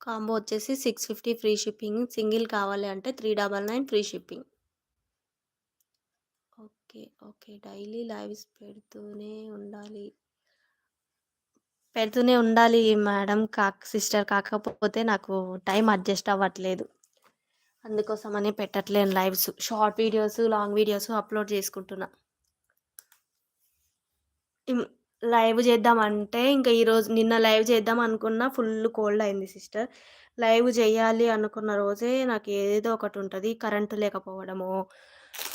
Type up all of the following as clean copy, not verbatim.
Combo వచ్చేసి 650 free shipping. Single కావాలి అంటే 399 free shipping. Okay. Okay. Daily lives పెడుతూనే ఉండాలి మేడం సిస్టర్. కాకపోతే నాకు టైం అడ్జస్ట్ అవ్వట్లేదు. అందుకోసమని పెట్టట్లేను lives. Short videos, long videos upload చేసుకుంటున్నా. హ్మ్. లైవ్ చేద్దామంటే ఇంకా నిన్న లైవ్ చేద్దాం అనుకున్నా, ఫుల్ కోల్డ్ అయింది సిస్టర్. లైవ్ చేయాలి అనుకున్న రోజే నాకు ఏదో ఒకటి ఉంటది. కరెంట్ లేకపోవడమో,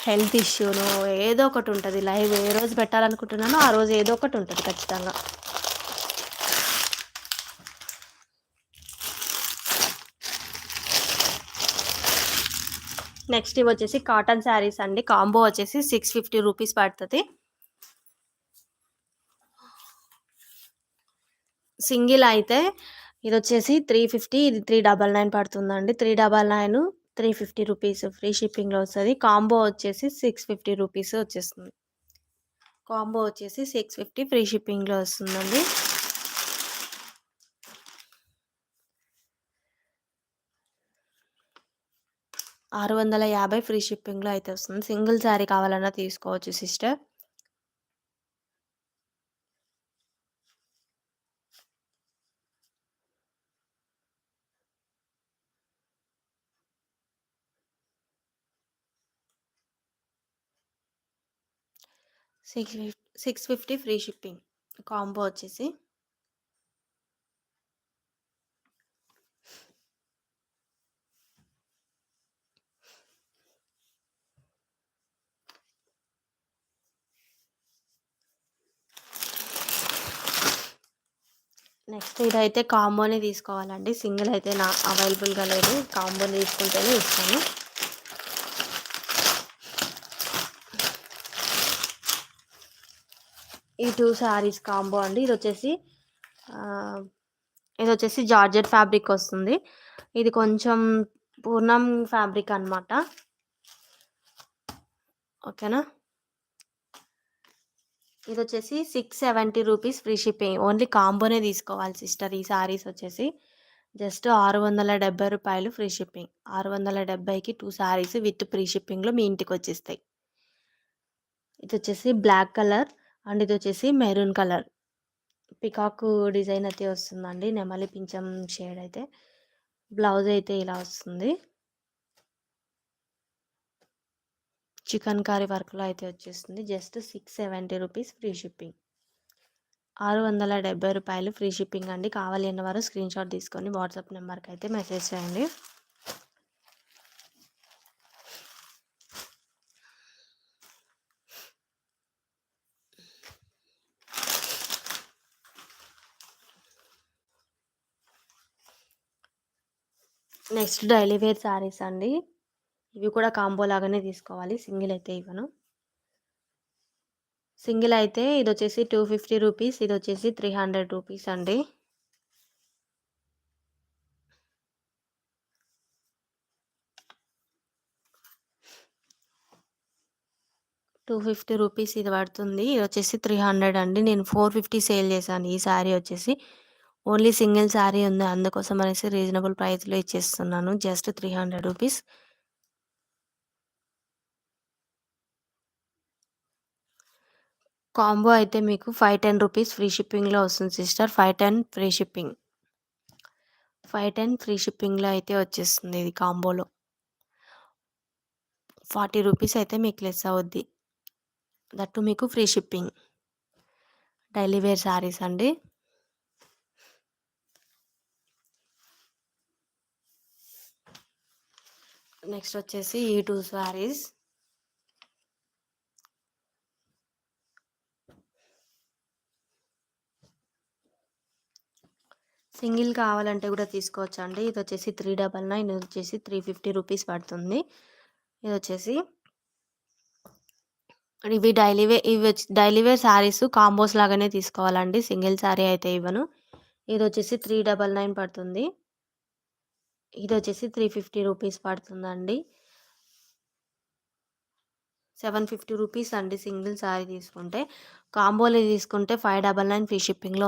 హెల్త్ ఇష్యూనో ఏదో ఒకటి ఉంటది. లైవ్ ఏ రోజు పెట్టాలనుకుంటున్నానో ఆ రోజు ఏదో ఒకటి ఉంటది ఖచ్చితంగా. నెక్స్ట్ ఇవి వచ్చేసి కాటన్ శారీస్ అండి. కాంబో వచ్చేసి 650 రూపీస్ పడుతుంది. సింగిల్ అయితే ఇది వచ్చేసి 350, ఇది 399 పడుతుందండి. 399, 350 రూపీస్ ఫ్రీ షిప్పింగ్లో వస్తుంది. కాంబో వచ్చేసి 650 రూపీస్ వచ్చేస్తుంది. కాంబో వచ్చేసి 650 ఫ్రీ షిప్పింగ్లో వస్తుందండి. $650 ఫ్రీ షిప్పింగ్లో అయితే వస్తుంది. సింగిల్ శారీ కావాలన్నా తీసుకోవచ్చు sister. Six fifty free shipping combo వచ్చేసి. నెక్స్ట్ ఇదైతే కాంబోనే తీసుకోవాలండి. సింగిల్ అయితే అవైలబుల్గా లేదు. కాంబోని తీసుకుంటేనే ఇస్తాను. ఈ 2 శారీస్ కాంబో అండి. ఇది వచ్చేసి జార్జెట్ ఫ్యాబ్రిక్ వస్తుంది. ఇది కొంచెం పూర్ణం ఫ్యాబ్రిక్ అనమాట. ఓకేనా. ఇది వచ్చేసి 670 రూపీస్ ఫ్రీ షిప్పింగ్. ఓన్లీ కాంబోనే తీసుకోవాలి సిస్టర్. ఈ శారీస్ వచ్చేసి జస్ట్ 670 రూపాయలు ఫ్రీ షిప్పింగ్. 670కి 2 శారీస్ విత్ ఫ్రీ షిప్పింగ్లో మీ ఇంటికి వచ్చేస్తాయి. ఇది వచ్చేసి బ్లాక్ కలర్ అండ్ ఇది వచ్చేసి మెరూన్ కలర్. పికాక్ డిజైన్ అయితే వస్తుందండి. నెమలి పింఛం షేడ్ అయితే. బ్లౌజ్ అయితే ఇలా వస్తుంది. చికెన్ కర్రీ వర్క్లో అయితే వచ్చేస్తుంది. Just 670 rupees free shipping. 670 రూపాయలు ఫ్రీ షిప్పింగ్ అండి. కావాలి అన్నవారు స్క్రీన్ షాట్ తీసుకొని వాట్సాప్ నెంబర్కి అయితే మెసేజ్ చేయండి. నెక్స్ట్ డైలీ వేర్ శారీస్ అండి. ఇవి కూడా కాంబో లాగానే తీసుకోవాలి. సింగిల్ అయితే ఇవ్వను. సింగిల్ అయితే ఇది వచ్చేసి 250 రూపీస్, ఇది వచ్చేసి 300 రూపీస్ అండి. 250 రూపీస్ ఇది పడుతుంది. ఇది వచ్చేసి 300 అండి. నేను 450 సేల్ చేశాను. ఈ శారీ వచ్చేసి ఓన్లీ సింగిల్ శారీ ఉంది. అందుకోసం అనేసి రీజనబుల్ ప్రైస్లో ఇచ్చేస్తున్నాను. Just 300 rupees. కాంబో అయితే మీకు 510 రూపీస్ ఫ్రీ షిప్పింగ్లో వస్తుంది సిస్టర్. 510 free shipping. 510 ఫ్రీ షిప్పింగ్లో అయితే వచ్చేస్తుంది. ఇది కాంబోలో 40 రూపీస్ అయితే మీకు లెస్ అవుద్ది. దట్టు మీకు free shipping. Daily wear saris అండి. నెక్స్ట్ వచ్చేసి ఈ 2 శారీస్. సింగిల్ కావాలంటే కూడా తీసుకోవచ్చు అండి. ఇది వచ్చేసి 399, ఇది వచ్చేసి 350 రూపీస్ పడుతుంది. ఇది వచ్చేసి ఇవి డైలీ వేర్ శారీస్ కాంబోస్ లాగానే తీసుకోవాలండి. సింగిల్ శారీ అయితే ఇవ్వను. ఇది వచ్చేసి 399 పడుతుంది. ఇది వచ్చేసి 350 రూపీస్ పడుతుందండి. 750 రూపీస్ అండి సింగిల్ శారీ తీసుకుంటే. కాంబోలో తీసుకుంటే 599 ఫ్రీ షిప్పింగ్లో